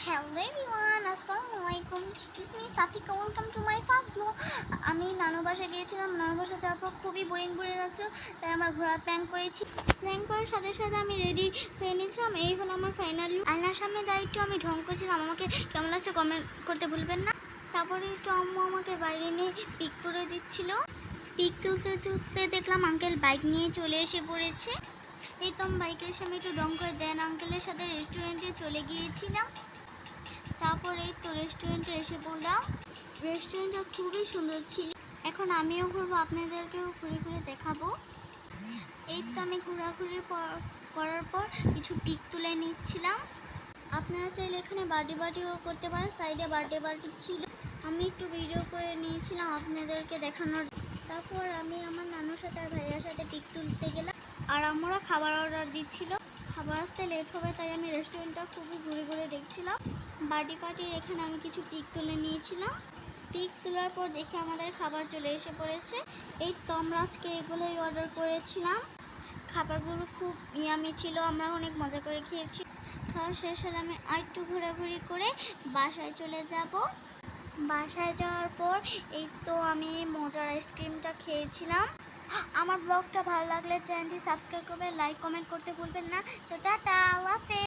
Hello everyone, আসসালামু আলাইকুম। It's me Safika, welcome to my first blog. আমি নানু বাসায় গিয়েছিলাম। নানু বাসায় যাওয়ার পর খুবই বোরিং লাগছিল, তাই আমরা ঘোরার প্ল্যান করেছি। প্ল্যান করার সাথে সাথে আমি রেডি হয়ে নিয়েছিলাম। এই হলো আমার ফাইনাল লুক। আয়নার সামনে দাঁড়িয়ে একটু আমি ঢং করছিলাম। আমাকে কেমন লাগছে কমেন্ট করতে ভুলবেন না। তারপরে একটু আম্মু আমাকে বাইরে নিয়ে পিক তুলে দিচ্ছিল। পিক তুলতে তুলতে দেখলাম আঙ্কেল বাইক নিয়ে চলে এসে পড়েছে। এই তো আমি বাইকের সামনে একটু ঢং করে দেন আঙ্কেলের সাথে রেস্টুরেন্টে চলে গিয়েছিলাম। তারপরে এই তো রেস্টুরেন্টে এসে পড়লাম। রেস্টুরেন্টটা খুবই সুন্দর ছিল। এখন আমিও ঘুরবো, আপনাদেরকেও ঘুরে ঘুরে দেখাবো। এই তো আমি ঘোরাঘুরি করার পর কিছু পিক তুলে নিচ্ছিলাম। আপনারা চাইলে এখানে বার্থডেও করতে পারেন। সাইডে বার্থডে ছিল, আমি একটু ভিডিও করে নিয়েছিলাম আপনাদেরকে দেখানোর। তারপর আমি আমার নানুর সাথে আর ভাইয়ার সাথে পিক তুলতে গেলাম। আর আমরা খাবার অর্ডার দিচ্ছিল। খাবার আসতে লেট হবে, তাই আমি রেস্টুরেন্টটা খুবই ঘুরে ঘুরে দেখছিলাম। পার্টির এখানে আমি কিছু পিক তুলে নিয়েছিলাম। পিক তোলার পর দেখে আমাদের খাবার চলে এসে পড়েছে। এই তো আমরা আজকে এগুলোই অর্ডার করেছিলাম। খাবারগুলো খুব ইয়ামি ছিল, আমরা অনেক মজা করে খেয়েছি। খাওয়া শেষ হলে আমি আরেকটু ঘোরাঘুরি করে বাসায় চলে যাব। বাসায় যাওয়ার পর এই তো আমি মজার আইসক্রিমটা খেয়েছিলাম। আমার ব্লগটা ভালো লাগলে চ্যানেলটি সাবস্ক্রাইব করবেন, লাইক কমেন্ট করতে ভুলবেন না। তো টাটা, আল্লাহ হাফেজ।